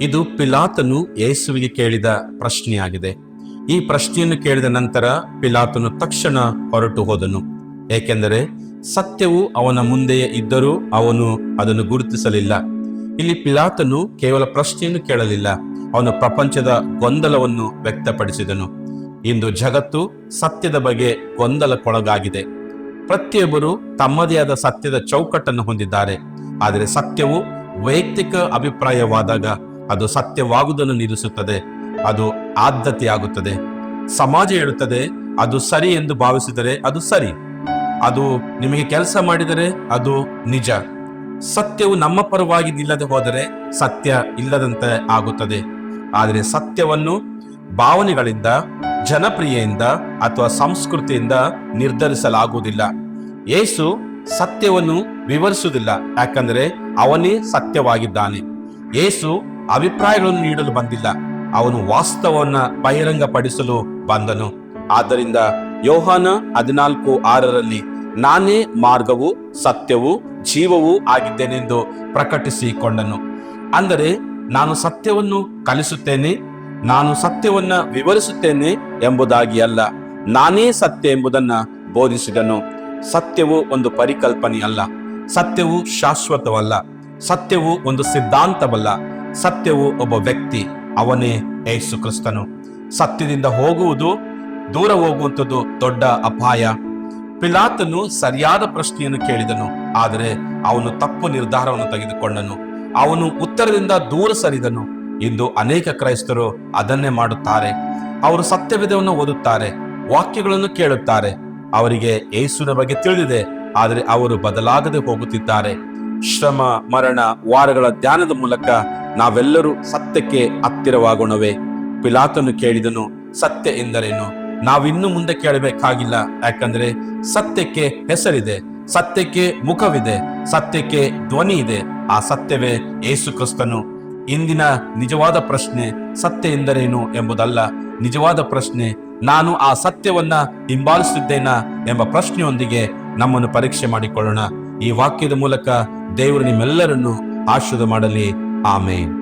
ಇದು ಪಿಲಾತನು ಯೇಸುವಿಗೆ ಕೇಳಿದ ಪ್ರಶ್ನೆಯಾಗಿದೆ. ಈ ಪ್ರಶ್ನೆಯನ್ನು ಕೇಳಿದ ನಂತರ ಪಿಲಾತನು ತಕ್ಷಣ ಹೊರಟು ಹೋದನು. ಏಕೆಂದರೆ ಸತ್ಯವು ಅವನ ಮುಂದೆಯೇ ಇದ್ದರೂ ಅವನು ಅದನ್ನು ಗುರುತಿಸಲಿಲ್ಲ. ಇಲ್ಲಿ ಪಿಲಾತನು ಕೇವಲ ಪ್ರಶ್ನೆಯನ್ನು ಕೇಳಲಿಲ್ಲ, ಅವನು ಪ್ರಪಂಚದ ಗೊಂದಲವನ್ನು ವ್ಯಕ್ತಪಡಿಸಿದನು. ಇಂದು ಜಗತ್ತು ಸತ್ಯದ ಬಗ್ಗೆ ಗೊಂದಲಕ್ಕೊಳಗಾಗಿದೆ. ಪ್ರತಿಯೊಬ್ಬರು ತಮ್ಮದೇ ಆದ ಸತ್ಯದ ಚೌಕಟ್ಟನ್ನು ಹೊಂದಿದ್ದಾರೆ. ಆದರೆ ಸತ್ಯವು ವೈಯಕ್ತಿಕ ಅಭಿಪ್ರಾಯವಾದಾಗ ಅದು ಸತ್ಯವಾಗುವುದನ್ನು ನಿಲ್ಲಿಸುತ್ತದೆ, ಅದು ಆದ್ಯತೆಯಾಗುತ್ತದೆ. ಸಮಾಜ ಹೇಳುತ್ತದೆ ಅದು ಸರಿ ಎಂದು ಭಾವಿಸಿದರೆ ಅದು ಸರಿ, ಅದು ನಿಮಗೆ ಕೆಲಸ ಮಾಡಿದರೆ ಅದು ನಿಜ. ಸತ್ಯವು ನಮ್ಮ ಪರವಾಗಿ ನಿಲ್ಲದೆ ಹೋದರೆ ಸತ್ಯ ಇಲ್ಲದಂತೆ ಆಗುತ್ತದೆ. ಆದರೆ ಸತ್ಯವನ್ನು ಭಾವನೆಗಳಿಂದ, ಜನಪ್ರಿಯೆಯಿಂದ ಅಥವಾ ಸಂಸ್ಕೃತಿಯಿಂದ ನಿರ್ಧರಿಸಲಾಗುವುದಿಲ್ಲ. ಯೇಸು ಸತ್ಯವನ್ನು ವಿವರಿಸುವುದಿಲ್ಲ, ಯಾಕಂದರೆ ಅವನೇ ಸತ್ಯವಾಗಿದ್ದಾನೆ. ಯೇಸು ಅಭಿಪ್ರಾಯಗಳನ್ನು ನೀಡಲು ಬಂದಿಲ್ಲ, ಅವನು ವಾಸ್ತವವನ್ನು ಬಹಿರಂಗಪಡಿಸಲು ಬಂದನು. ಆದ್ದರಿಂದ ಯೋಹಾನ 14:6 ನಾನೇ ಮಾರ್ಗವು, ಸತ್ಯವೂ ಜೀವವೂ ಆಗಿದ್ದೇನೆಂದು ಪ್ರಕಟಿಸಿಕೊಂಡನು. ಅಂದರೆ ನಾನು ಸತ್ಯವನ್ನು ಕಲಿಸುತ್ತೇನೆ, ನಾನು ಸತ್ಯವನ್ನ ವಿವರಿಸುತ್ತೇನೆ ಎಂಬುದಾಗಿ ಅಲ್ಲ, ನಾನೇ ಸತ್ಯ ಎಂಬುದನ್ನು ಬೋಧಿಸಿದನು. ಸತ್ಯವು ಒಂದು ಪರಿಕಲ್ಪನೆಯಲ್ಲ, ಸತ್ಯವು ಶಾಶ್ವತವಲ್ಲ, ಸತ್ಯವು ಒಂದು ಸಿದ್ಧಾಂತವಲ್ಲ, ಸತ್ಯವು ಒಬ್ಬ ವ್ಯಕ್ತಿ, ಅವನೇ ಯೇಸು ಕ್ರಿಸ್ತನು. ಸತ್ಯದಿಂದ ಹೋಗುವುದು, ದೂರ ಹೋಗುವಂಥದ್ದು ದೊಡ್ಡ ಅಪಾಯ. ಪಿಲಾತನು ಸರಿಯಾದ ಪ್ರಶ್ನೆಯನ್ನು ಕೇಳಿದನು, ಆದರೆ ಅವನು ತಪ್ಪು ನಿರ್ಧಾರವನ್ನು ತೆಗೆದುಕೊಂಡನು. ಅವನು ಉತ್ತರದಿಂದ ದೂರ ಸರಿದನು. ಇಂದು ಅನೇಕ ಕ್ರೈಸ್ತರು ಅದನ್ನೇ ಮಾಡುತ್ತಾರೆ. ಅವರು ಸತ್ಯವೇದವನ್ನು ಓದುತ್ತಾರೆ, ವಾಕ್ಯಗಳನ್ನು ಕೇಳುತ್ತಾರೆ, ಅವರಿಗೆ ಯೇಸುವಿನ ಬಗ್ಗೆ ತಿಳಿದಿದೆ, ಆದರೆ ಅವರು ಬದಲಾಗದೆ ಹೋಗುತ್ತಿದ್ದಾರೆ. ಶ್ರಮ, ಮರಣ, ವಾರಗಳ ಧ್ಯಾನದ ಮೂಲಕ ನಾವೆಲ್ಲರೂ ಸತ್ಯಕ್ಕೆ ಹತ್ತಿರವಾಗೋಣವೇ? ಪಿಲಾತನು ಕೇಳಿದನು, ಸತ್ಯ ಎಂದರೇನು? ನಾವಿನ್ನು ಮುಂದೆ ಕೇಳಬೇಕಾಗಿಲ್ಲ, ಯಾಕಂದ್ರೆ ಸತ್ಯಕ್ಕೆ ಹೆಸರಿದೆ, ಸತ್ಯಕ್ಕೆ ಮುಖವಿದೆ, ಸತ್ಯಕ್ಕೆ ಧ್ವನಿ ಇದೆ. ಆ ಸತ್ಯವೇ ಯೇಸು ಕ್ರಿಸ್ತನು. ಇಂದಿನ ನಿಜವಾದ ಪ್ರಶ್ನೆ ಸತ್ಯ ಎಂದರೇನು ಎಂಬುದಲ್ಲ. ನಿಜವಾದ ಪ್ರಶ್ನೆ, ನಾನು ಆ ಸತ್ಯವನ್ನ ಹಿಂಬಾಲಿಸುತ್ತಿದ್ದೇನಾ ಎಂಬ ಪ್ರಶ್ನೆಯೊಂದಿಗೆ ನಮ್ಮನ್ನು ಪರೀಕ್ಷೆ ಮಾಡಿಕೊಳ್ಳೋಣ. ಈ ವಾಕ್ಯದ ಮೂಲಕ ದೇವರು ನಿಮ್ಮೆಲ್ಲರನ್ನು ಆಶೀರ್ವಾದ ಮಾಡಲಿ. ಆಮೇನ್.